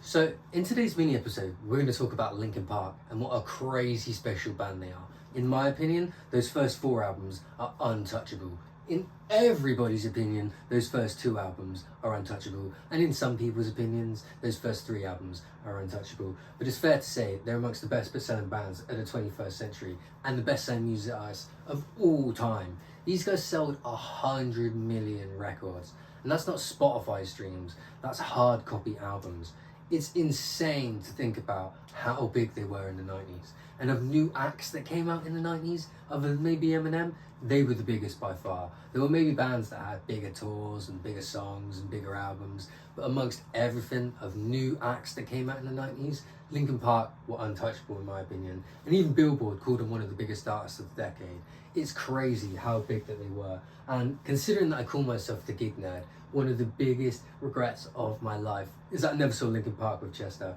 So, in today's mini episode, we're going to talk about Linkin Park and what a crazy special band they are. In my opinion, those first 4 albums are untouchable. In everybody's opinion, those first 2 albums are untouchable. And in some people's opinions, those first 3 albums are untouchable. But it's fair to say they're amongst the best-selling bands of the 21st century and the best-selling music artists of all time. These guys sold 100 million records. And that's not Spotify streams, that's hard copy albums. It's insane to think about how big they were in the 90s. And of new acts that came out in the 90s, other than maybe Eminem, they were the biggest by far. There were maybe bands that had bigger tours and bigger songs and bigger albums, but amongst everything of new acts that came out in the 90s, Linkin Park were untouchable in my opinion. And even Billboard called them one of the biggest artists of the decade. It's crazy how big that they were. And considering that I call myself the gig nerd, one of the biggest regrets of my life is that I never saw Linkin Park with Chester.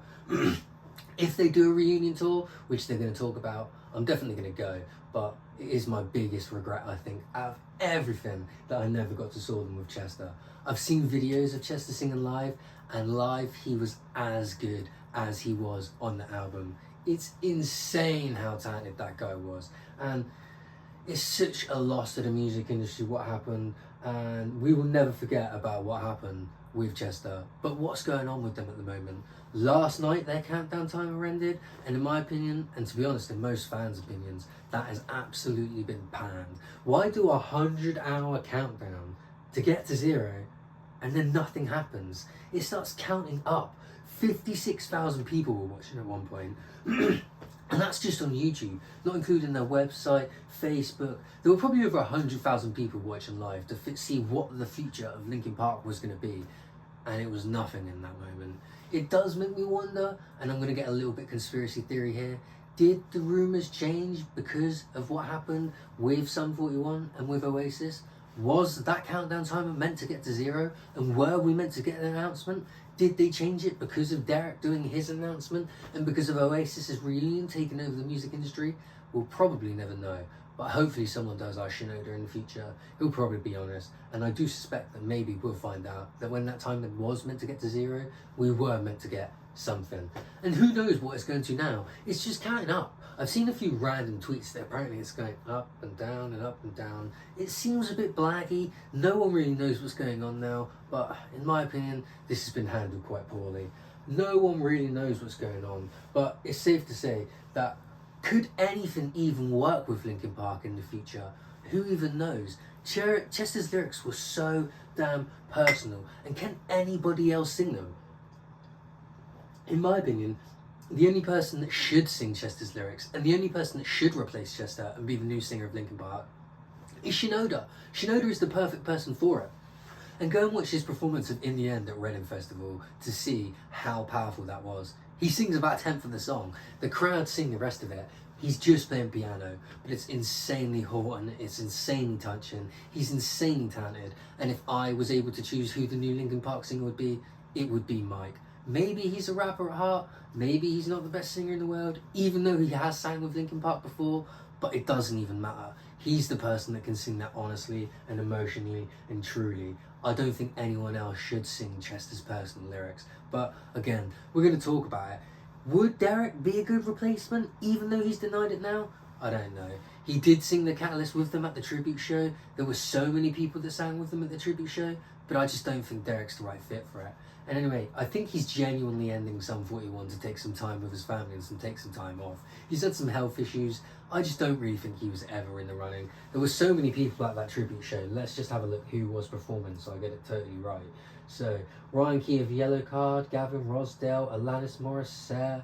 If they do a reunion tour, which they're going to talk about, I'm definitely going to go. But it is my biggest regret, I think, out of everything, that I never got to saw them with Chester. I've seen videos of Chester singing live, and live he was as good as he was on the album. It's insane how talented that guy was. And it's such a loss to the music industry what happened, and we will never forget about what happened with Chester. But what's going on with them at the moment? Last night their countdown timer ended, and in my opinion, and to be honest in most fans' opinions, that has absolutely been panned. Why do a 100-hour countdown to get to 0 and then nothing happens? It starts counting up. 56,000 people were watching at one point. And that's just on YouTube, not including their website, Facebook. There were probably over 100,000 people watching live to see what the future of Linkin Park was going to be. And it was nothing in that moment. It does make me wonder, and I'm going to get a little bit conspiracy theory here. Did the rumours change because of what happened with Sum 41 and with Oasis? Was that countdown timer meant to get to 0? And were we meant to get an announcement? Did they change it because of Derek doing his announcement and because of Oasis's reunion taking over the music industry? We'll probably never know, but hopefully someone does our Shinoda in the future. He'll probably be honest, and I do suspect that maybe we'll find out that when that time was meant to get to 0, we were meant to get something. And who knows what it's going to now? It's just counting up. I've seen a few random tweets that apparently it's going up and down and up and down. It seems a bit blaggy. No one really knows what's going on now, but in my opinion, this has been handled quite poorly. No one really knows what's going on, but it's safe to say that could anything even work with Linkin Park in the future? Who even knows? Chester's lyrics were so damn personal, and can anybody else sing them? In my opinion, the only person that should sing Chester's lyrics, and the only person that should replace Chester and be the new singer of Linkin Park, is Shinoda. Shinoda is the perfect person for it. And go and watch his performance of In the End at Reading Festival to see how powerful that was. He sings about a tenth of the song. The crowd sing the rest of it. He's just playing piano, but it's insanely haunting, it's insanely touching, he's insanely talented, and if I was able to choose who the new Linkin Park singer would be, it would be Mike. Maybe he's a rapper at heart, maybe he's not the best singer in the world, even though he has sang with Linkin Park before, but it doesn't even matter. He's the person that can sing that honestly and emotionally and truly. I don't think anyone else should sing Chester's personal lyrics, but again, we're going to talk about it. Would Derek be a good replacement, even though he's denied it now? I don't know. He did sing The Catalyst with them at the tribute show. There were so many people that sang with them at the tribute show, but I just don't think Derek's the right fit for it. And anyway, I think he's genuinely ending Sum 41 to take some time with his family and take some time off. He's had some health issues. I just don't really think he was ever in the running. There were so many people at that tribute show. Let's just have a look who was performing so I get it totally right. So, Ryan Key of Yellowcard, Gavin Rossdale, Alanis Morissette,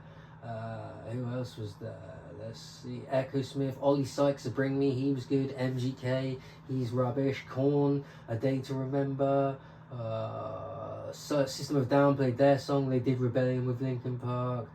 who else was there? Let's see, Echo Smith, Ollie Sykes of Bring Me, he was good, MGK, he's rubbish, Korn, A Day to Remember, System of a Down played their song, they did Rebellion with Linkin Park,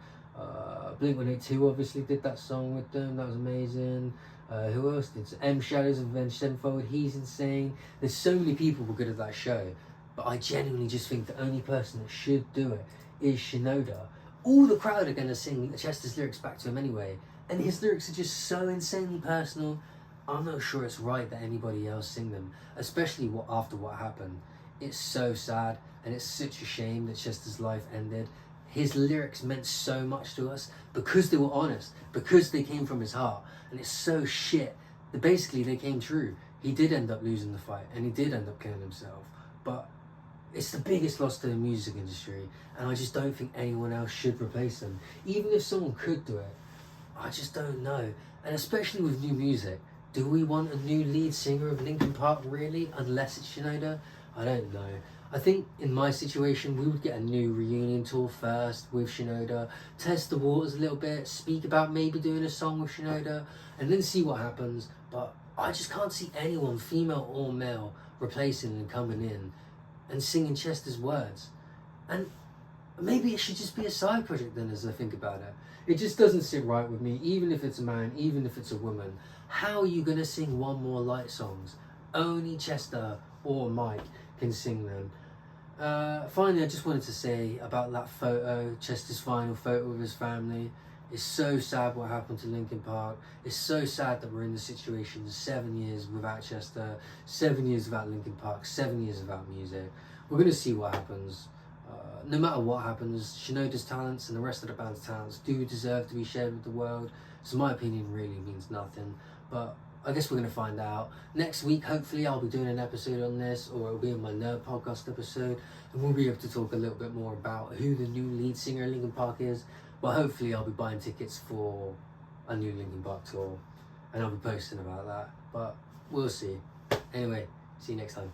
Blink-182 obviously did that song with them, that was amazing. Who else did? M Shadows of Avenged Sevenfold, he's insane. There's so many people who were good at that show, but I genuinely just think the only person that should do it is Shinoda. All the crowd are going to sing Chester's lyrics back to him anyway, and his lyrics are just so insanely personal. I'm not sure it's right that anybody else sing them, especially after what happened. It's so sad, and it's such a shame that Chester's life ended. his lyrics meant so much to us because they were honest, because they came from his heart. And it's so shit that basically they came true. He did end up losing the fight and he did end up killing himself. But it's the biggest loss to the music industry, and I just don't think anyone else should replace him. Even if someone could do it, I just don't know. And especially with new music, do we want a new lead singer of Linkin Park really? Unless it's Shinoda? I don't know. I think in my situation, we would get a new reunion tour first with Shinoda, test the waters a little bit, speak about maybe doing a song with Shinoda, and then see what happens. But I just can't see anyone, female or male, replacing and coming in and singing Chester's words. And maybe it should just be a side project then, as I think about it. It just doesn't sit right with me, even if it's a man, even if it's a woman. How are you going to sing One More Light songs? Only Chester or Mike can sing them. Finally, I just wanted to say about that photo, Chester's final photo with his family. It's so sad what happened to Linkin Park. It's so sad that we're in this situation 7 years without Chester, 7 years without Linkin Park, 7 years without music. We're going to see what happens. No matter what happens, Shinoda's talents and the rest of the band's talents do deserve to be shared with the world. So my opinion really means nothing. But I guess we're going to find out. Next week, hopefully, I'll be doing an episode on this, or it'll be in my Nerd Podcast episode, and we'll be able to talk a little bit more about who the new lead singer of Linkin Park is. But hopefully I'll be buying tickets for a new Linkin Park tour, and I'll be posting about that. But we'll see. Anyway, see you next time.